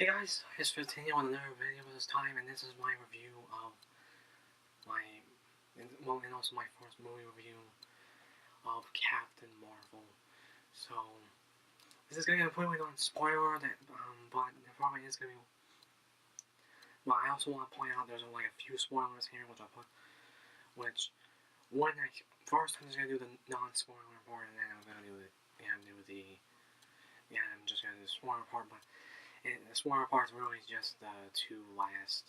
Hey guys, it's 15 on another video this time, and this is my review of and also my first movie review of Captain Marvel. So, this is gonna be completely non-spoiler, but there probably is gonna be. Well, I also want to point out there's like a few spoilers here, which when I first I'm just gonna do the non-spoiler part, and then I'm gonna do I'm just gonna do the spoiler part, but. And the spoiler part is really just the two last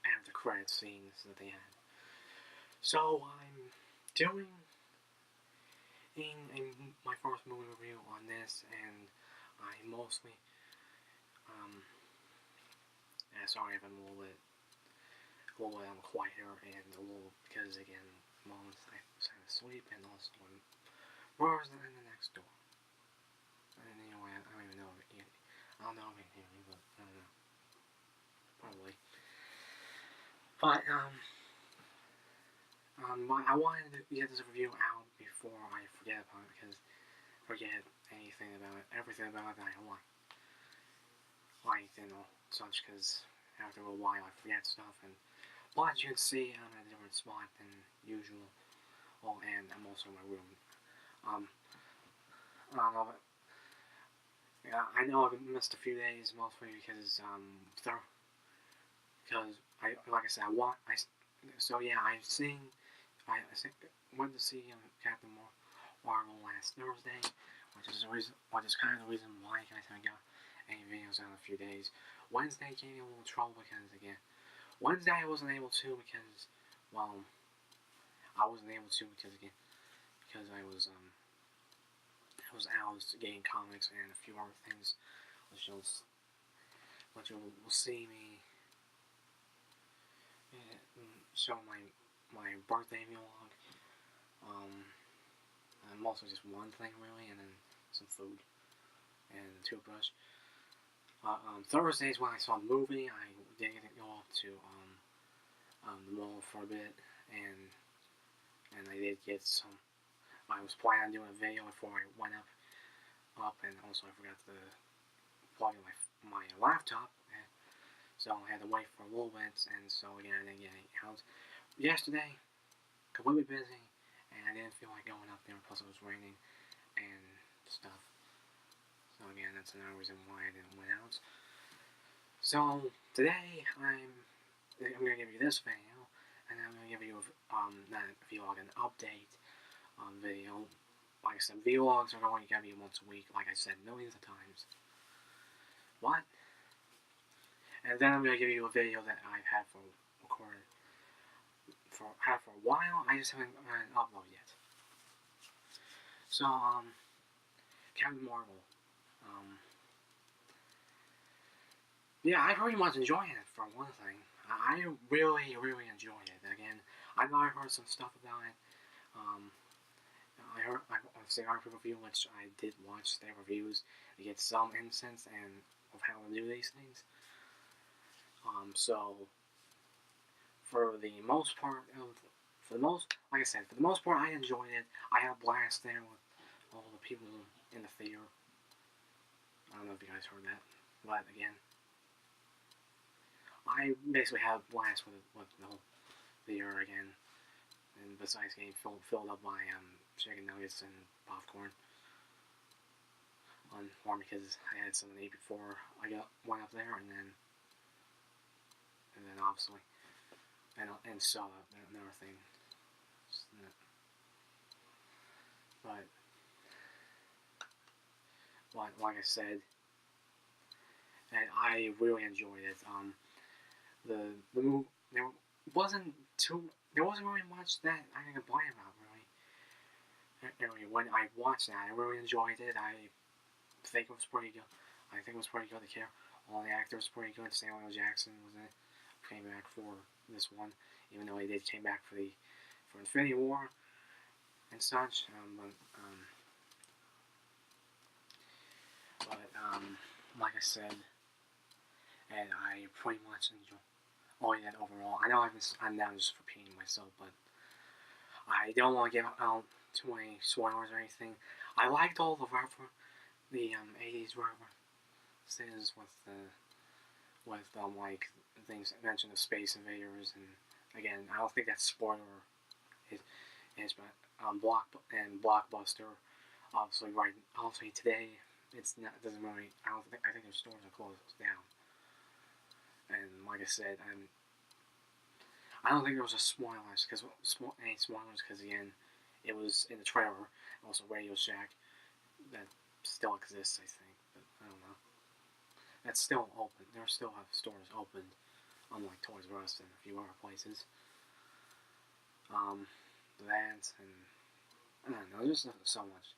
after credit scenes that they had. So I'm doing my first movie review on this, and I mostly sorry if I'm a little bit quieter and a little because again moments I was asleep and also where's in the next door. And anyway, I don't even know if it, I don't know if it can hear me, but I don't know. Probably. But I wanted to get this review out before I forget about it, forget everything about it that I liked and all such, because after a while I forget stuff, but you can see I'm at a different spot than usual. Oh, and I'm also in my room. I don't know. Yeah, I know I've missed a few days, mostly because I like I said I went to see Captain Marvel last Thursday, which is kind of the reason why I haven't got any videos out in a few days. Wednesday gave me a little trouble because again, Wednesday I wasn't able to because I wasn't able to because I was out getting comics and a few other things, which you'll see me show my birthday vlog. And mostly just one thing really, and then some food and a toothbrush. Thursdays when I saw the movie, I did go up to the mall for a bit, and I did get some. I was planning on doing a video before I went up, and also I forgot to plug in my laptop, so I had to wait for a little bit, and so again I didn't get any out. Yesterday, completely busy, and I didn't feel like going up there, plus it was raining and stuff. So again, that's another reason why I didn't went out. So today I'm gonna give you this video, and I'm gonna give you not a vlog, an update video. Like I said, vlogs are going to be once a week, like I said millions of times. What? And then I'm gonna give you a video that I've had for a while. I just haven't uploaded yet. So Captain Marvel. Yeah, I pretty much enjoyed it for one thing. I really enjoyed it. Again, I know I heard some stuff about it. I've seen other people review, which I did watch their reviews to get some insights and of how to do these things. So for the most part, like I said, for the most part, I enjoyed it. I had a blast there with all the people in the theater. I don't know if you guys heard that, but again, I basically had a blast with the whole theater again. And besides getting filled up by chicken nuggets and popcorn. Or because I had some the day before I went up there, and then obviously and saw another thing. But like I said, and I really enjoyed it. The movie there wasn't really much that I can complain about really. When I watched that, I really enjoyed it. I think it was pretty good. All the actors were pretty good. Samuel L. Jackson was in it. Came back for this one, even though he did came back for Infinity War and such. Like I said, and I pretty much enjoyed it overall. I know I'm now just repeating myself, but I don't want to give out too many spoilers or anything. I liked all the 80s references with like things mentioned of space invaders, and again, I don't think that's spoiler is but Blockbuster obviously today it's not doesn't really I think their stores are closed down, and like I said, I don't think there was a spoilers because any spoilers because again it was in the trailer. Also Radio Shack that still exists, I think, but I don't know. That's still open. There still have stores open, unlike Toys R Us and a few other places. That and I don't know. There's so much.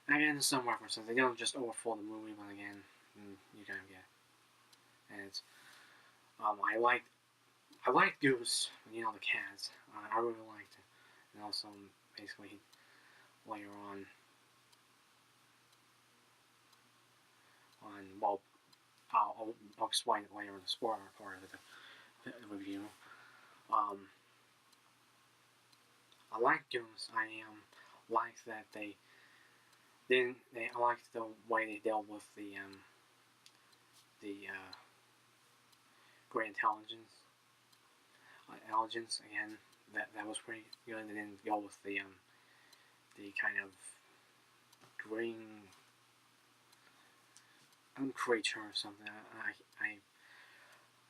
Again, some references. They don't just overflow the movie, but again, you kind of get. And it's I liked Goose. You know the cats. I really liked it, and also basically later on well I'll explain it later in the spoiler part of the review. Um, I like Goose. I like that they didn't. I liked the way they dealt with the great intelligence again. That was pretty good. They didn't go with the kind of green creature or something.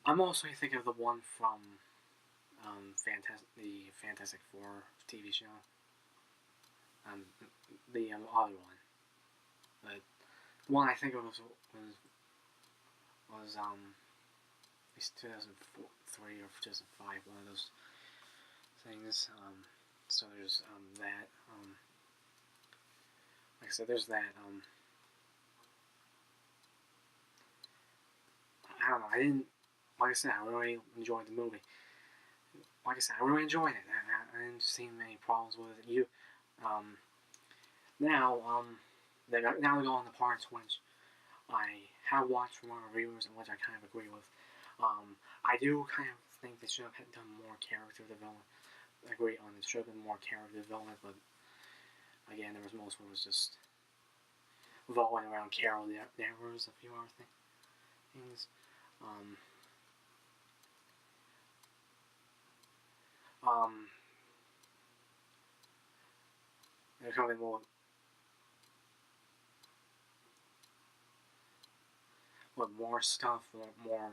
I'm mostly thinking of the one from the Fantastic Four TV show. The other one, but the one I think of was at least 2003 or 2005, one of those things. So there's that. Like I said, there's that. I don't know. I didn't. Like I said, I really enjoyed the movie. Like I said, I really enjoyed it. I didn't see many problems with it. Now now we go on the parts which I have watched from other reviewers and which I kind of agree with. I do kind of think they should have done more character development. I agree on it should have been more character development, but again, there was most of it was just revolving around Carol Danvers, a few other things. Um, um, there's probably more stuff, more.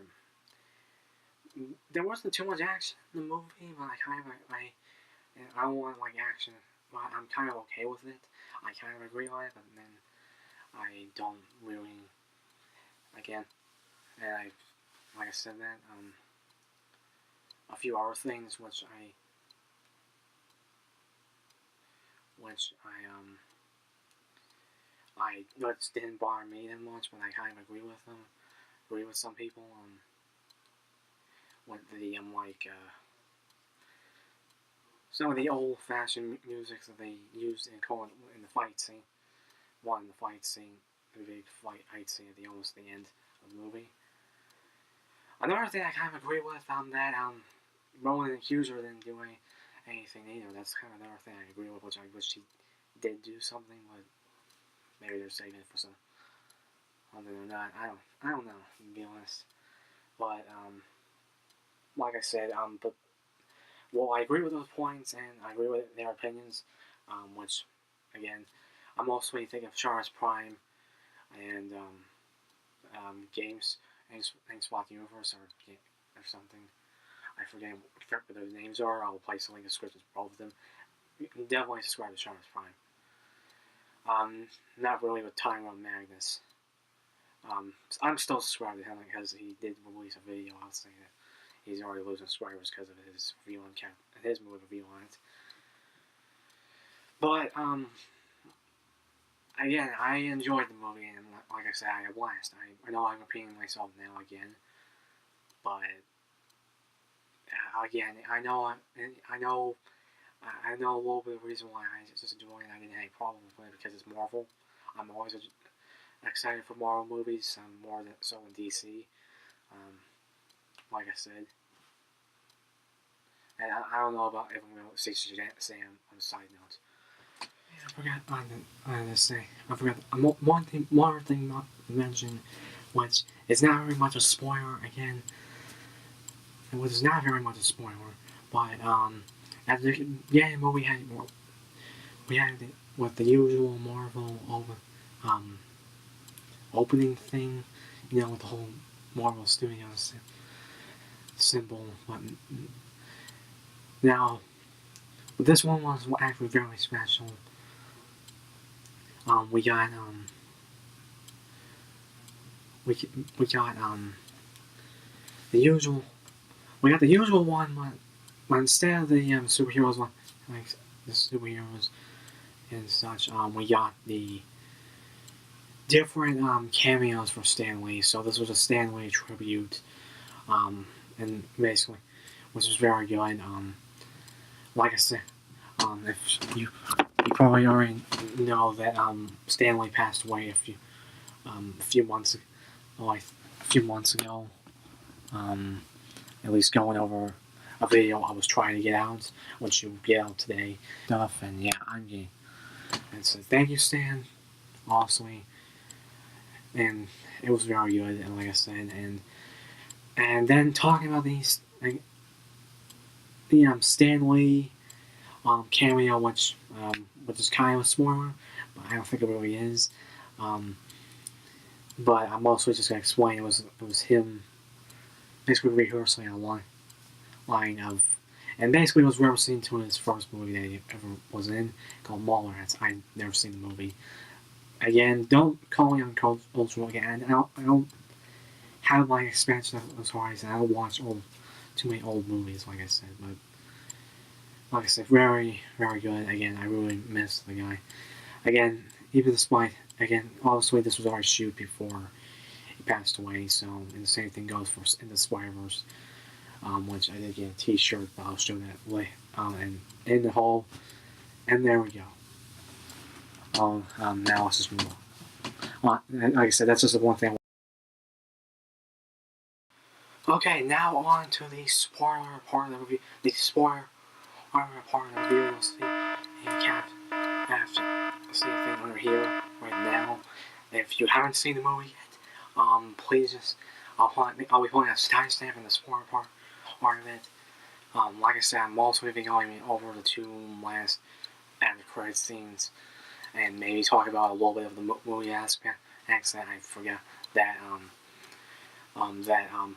There wasn't too much action in the movie, but I kind of I don't want like action. But I'm kind of okay with it. I kind of agree on it, but then I don't really. Again, and like I said that a few other things which didn't bother me that much, but I kind of agree with them. Agree with some people. With the some of the old-fashioned music that they used in the fight scene. One, the fight scene, the big fight scene at almost the end of the movie. Another thing I kind of agree with that Roland Accuser didn't do anything either. That's kind of another thing I agree with, which I wish he did do something, but maybe they're saving it for something or not. I don't know, to be honest. But like I said, but well, I agree with those points and I agree with their opinions, which again, I'm mostly thinking of Charles Prime and games and Swap Universe or something. I forget what those names are. I'll place a link in the description for both of them. You can definitely subscribe to Charles Prime. Not really with Tyrone Magnus. I'm still subscribed to him because he did release a video. I'll say that he's already losing subscribers because of his review on his movie review on it. But again, I enjoyed the movie, and like I said, I had a blast. I know I'm repeating myself now again, but again, I know a little bit of the reason why I just enjoyed it. I didn't have any problem with it because it's Marvel. I'm always excited for Marvel movies. More than so in DC. Like I said, And I don't know about if I'm going to say Sam on the side notes. I forgot I forgot one more thing not to mention, which is not very much a spoiler again. It was not very much a spoiler, but at the beginning of we had with the usual Marvel opening thing, with the whole Marvel Studios symbol. But now, this one was actually very special. We got the usual. We got the usual one, but instead of the superheroes one, like the superheroes and such, we got the different cameos for Stan Lee. So this was a Stan Lee tribute, and basically, which was very good. Like I said, if you probably already know that Stan Lee passed away a few months ago. At least going over a video I was trying to get out, which you'll get out today. Stuff, and yeah, I'm getting. And so thank you, Stan, honestly. And it was very good, and like I said, and then talking about these, like, the Stan Lee cameo, which is kind of a spoiler, but I don't think it really is. But I'm mostly just gonna explain. It was him basically rehearsing a line of, and basically was referencing to his first movie that he ever was in, called Mallrats. I've never seen the movie. Again, don't call me on cultural again. I don't have my expansion of stories, and I don't watch too many old movies, like I said. But like I said, very, very good. Again, I really miss the guy. Again, even despite, obviously this was already shoot before he passed away, so, and the same thing goes for in the Spider-Verse, which I did get a t-shirt, but I'll show that later, and in the haul, and there we go. Now let's just move on. Like I said, that's just the one thing. Okay, now on to the spoiler part of the review. The spoiler part of the review. You'll see a cat after see a thing under here right now. If you haven't seen the movie yet, please just I'll be putting a timestamp in the spoiler part of it. Like I said, I'm also going to be going over the two last after credit scenes, and maybe talk about a little bit of the movie aspect. Accent, I forgot that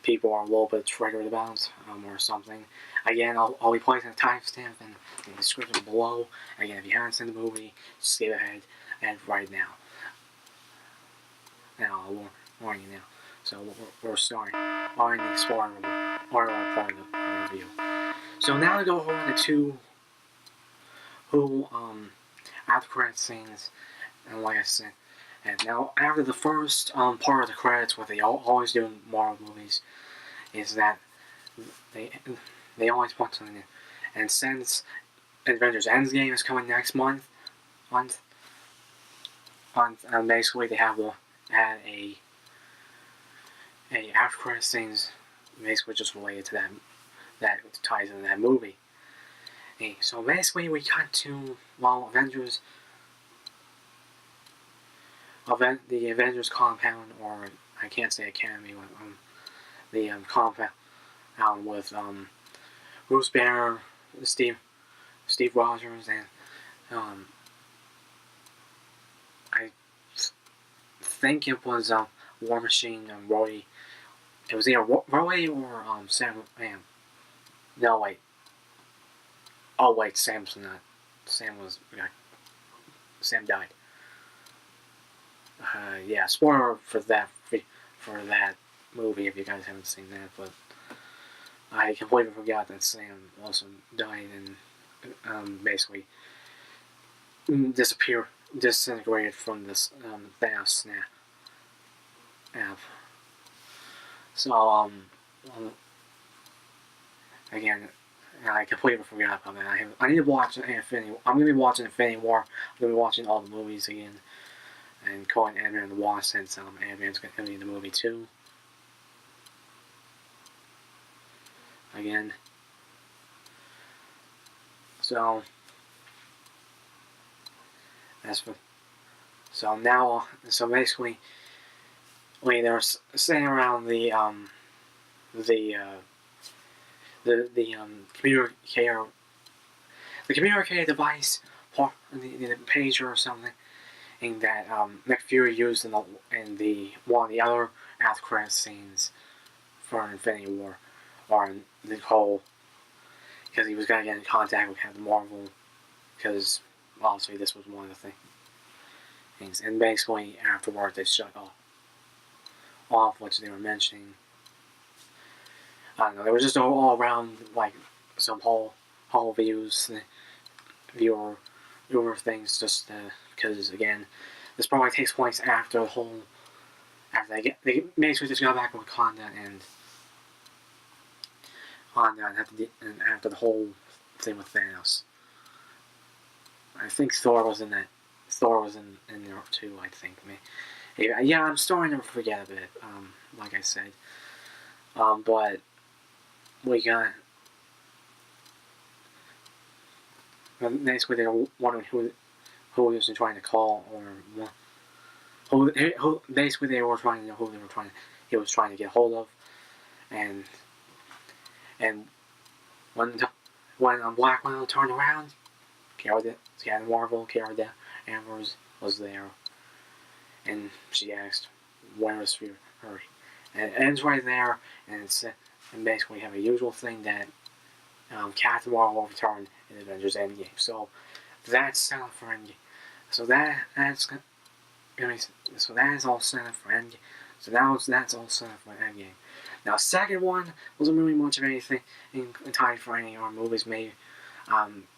people are a little bit triggered about, or something. Again, I'll be placing a timestamp in the description below. Again, if you haven't seen the movie, skip ahead and right now. Now, I'll warn you now. So we're starting on the spoiler part of the review. So now to go over the two after credit scenes, and like I said. And now, after the first part of the credits, what they always do in Marvel movies, is that they always want something new. And since Avengers Endgame is coming next month, basically they have a after credit scenes, basically just related to that ties into that movie. Okay, so basically we got to Avengers. The Avengers compound, or I can't say academy, the compound with Bruce Banner, Steve Rogers, and I think it was War Machine and Rhodey. It was either Rhodey or Sam. No, wait. Oh wait, Sam's not. Sam died. Yeah, spoiler for that movie if you guys haven't seen that, but I completely forgot that Sam also died and basically disintegrated from this Thanos snap. So again, I completely forgot about that. I need to watch Infinity. I'm gonna be watching Infinity War. I'm gonna be watching all the movies again. And calling Ant-Man the Wasp, since Ant-Man's going to be in the movie too. Again. So so basically, when they're sitting around the communicator, the communicator device, or the pager or something, and that Nick Fury used in the one of the other after credit scenes for Infinity War, or in the whole, because he was gonna get in contact with Captain Marvel, because obviously this was one of the things, and basically afterward they shut off which they were mentioning. I don't know, they were just all around like some whole viewer things, just because again, this probably takes place after the whole, after they basically just got back with Wakanda and after the whole thing with Thanos. I think Thor was in that. Thor was in there too. I think yeah, I'm starting to forget a bit. Like I said, but we got. Basically, they were wondering who he was trying to call, or who basically they were trying to know who he was trying to get hold of, and when Black Widow turned around, Captain Marvel, Carol Danvers was there, and she asked, "Where is Fury?" And it ends right there, and basically have a usual thing that Captain Marvel will return in Avengers Endgame. So that's set up for Endgame. So that is all set up for Endgame. So now that's all set up for Endgame. Now, second one wasn't really much of anything in time for any of our movies. Maybe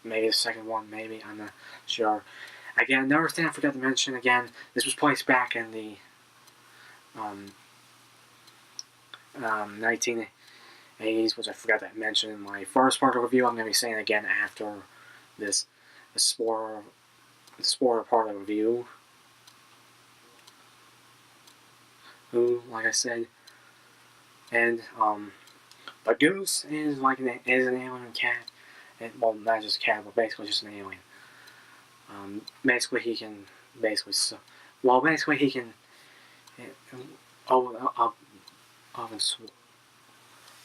the second one. Maybe I'm not sure. Again, another thing I forgot to mention. Again, this was placed back in the 1980s, which I forgot to mention in my first part of the review. I'm going to be saying again after this, the spoiler part of the review. Who, like I said, and but Goose is like an alien cat. Well, not just a cat, but basically just an alien. Basically he can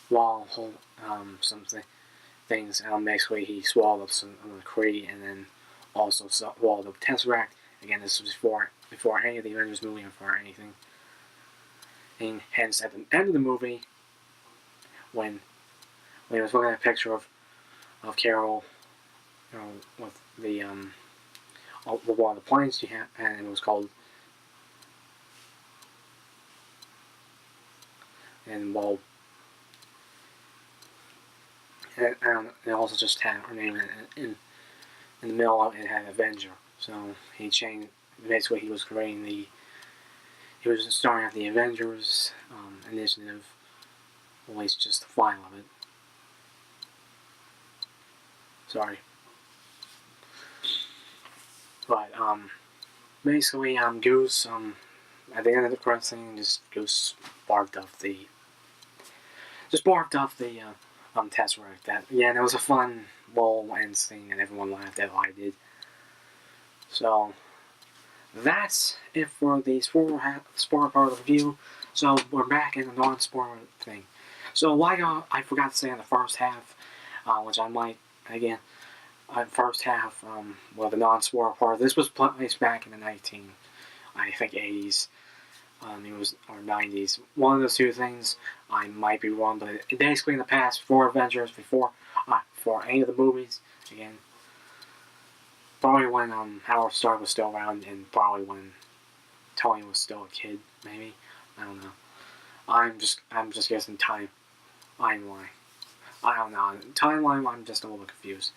swallow something things. Basically he swallowed up some of the Kree, and then also swallowed up Tesseract. Again, this was before any of the Avengers movie, or before anything. And hence, at the end of the movie, when he was looking at a picture of Carol, with the one of the planes she had, and it was called, and well, and it also just had her name in the middle of it, had Avenger. So he changed. Basically, he was starting out the Avengers initiative, or at least just the file of it. Sorry. But, basically, Goose, at the end of the credit scene, Goose barked off the Tesseract. That, yeah, and it was a fun little end scene, and everyone laughed at what I did. So, that's it for the spoiler part of the review. So, we're back in the non-spoiler thing. So, like I forgot to say in the first half, which I might, again, first half, the non-spoiler part, this was placed back in the 80s, or 90s. One of those two things, I might be wrong, but basically in the past, before Avengers, before any of the movies, again, probably when Howard Stark was still around, and probably when Tony was still a kid, maybe. I don't know. I'm just guessing timeline. I don't know. Timeline, I'm just a little confused.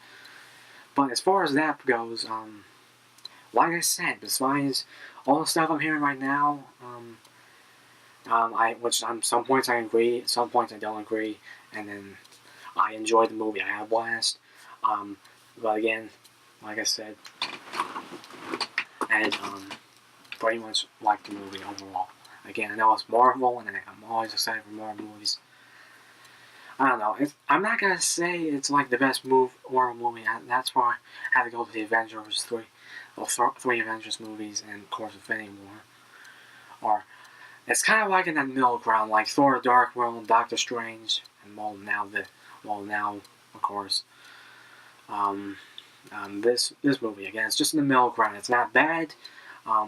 But as far as that goes, like I said, besides all the stuff I'm hearing right now, some points I agree, some points I don't agree, and then I enjoyed the movie. I had a blast. But again, like I said, and pretty much like the movie overall. Again, I know it's Marvel, and I'm always excited for more movies. I don't know. I'm not gonna say it's like the best horror movie. That's why I had to go with the Avengers three Avengers movies, and of course Infinity War. Or it's kind of like in that middle ground, like Thor: Dark World, Doctor Strange, and now of course this movie again. It's just in the middle ground. It's not bad,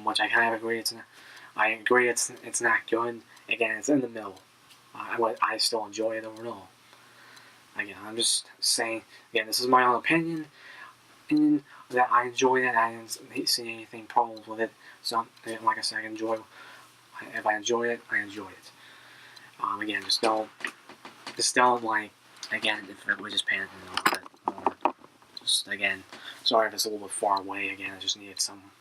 which I kind of agree. I agree it's not good. Again, it's in the middle. I still enjoy it overall. Again, I'm just saying. Again, this is my own opinion. That I enjoyed it. I didn't see anything problems with it. So, like I said, I enjoy. If I enjoy it, I enjoy it. Again, just don't like. Again, if it was just panicking a little bit more. Just again, sorry if it's a little bit far away. Again, I just needed some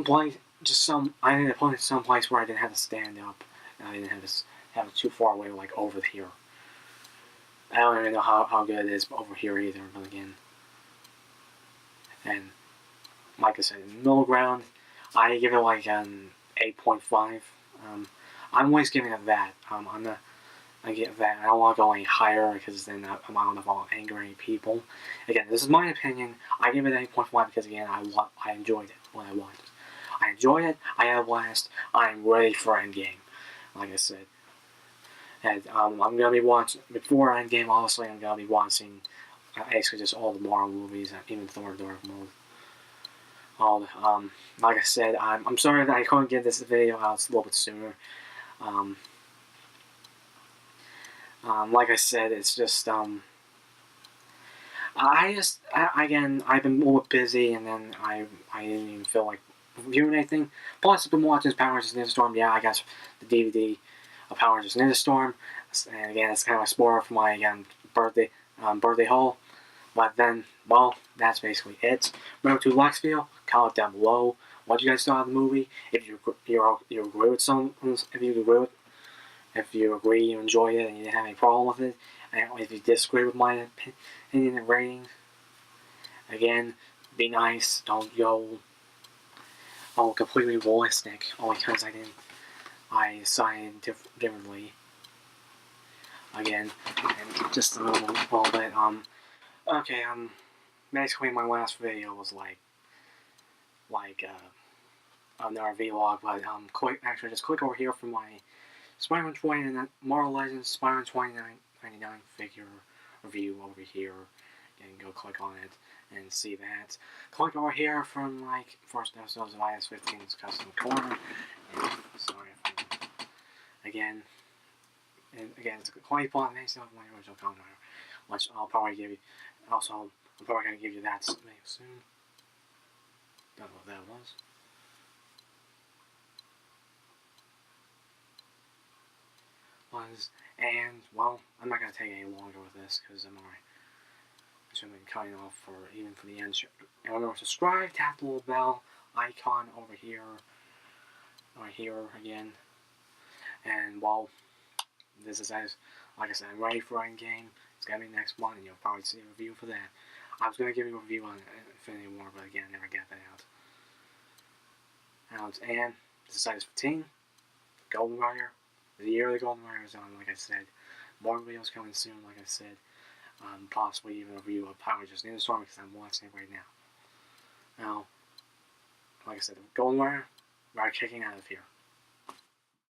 place. I needed to put it some place where I didn't have to stand up. And I didn't have it too far away, like over here. I don't even know how good it is over here either. But again, and like I said, in the middle ground, I give it like an 8.5. I'm always giving it that. I get that. I don't want to go any higher because then I don't know if I'll anger any people. Again, this is my opinion. I give it an 8.5 because again, I enjoyed it when I watched it. I enjoyed it. I had a blast. I'm ready for Endgame. Like I said, and I'm gonna be watching before Endgame. Obviously, I'm gonna be watching basically just all the Marvel movies, even Thor: Dark World. Like I said, I'm sorry that I couldn't get this video out a little bit sooner. Like I said, it's just again I've been a little bit busy, and then I didn't even feel like reviewing anything. Plus, I've been watching Power Rangers Ninja Storm. Yeah, I got the DVD of Power Rangers Ninja Storm, and again, it's kind of a spoiler for my birthday haul. But then, well, that's basically it. Remember to Luxville, comment down below what you guys thought of the movie. If you agree with if you agree, you enjoy it, and you didn't have any problem with it, and if you disagree with my opinion and rating, again, be nice. Don't go completely realistic, only because I decided differently. Again, and just a little bit. Okay. Basically, my last video was like another vlog, but just click over here for my Spider-Man 20 Marvel Legends Spider-Man 2099 figure review over here, and go click on it and see that. Click over here from like first episodes of IS-15's Custom Corner. And sorry again, it's a 20 font based off my original comment, which I'll probably give you. Also, I'm probably gonna give you that soon. Don't know what that was. And well, I'm not gonna take any longer with this because I'm already. So I'm cutting off for the end. And remember to subscribe, tap the little bell icon over here again. And well, this is like I said, I'm ready for Endgame. It's gonna be next month, and you'll probably see a review for that. I was gonna give you a review on Infinity War, but again, never got that out. And this is size 15. Golden Rider. The year of the Golden Rider is on. Like I said, more videos coming soon. Like I said. Possibly even a review of Power Rangers Ninja Storm because I'm watching it right now. Now, like I said, Golden Wire, we're kicking out of here.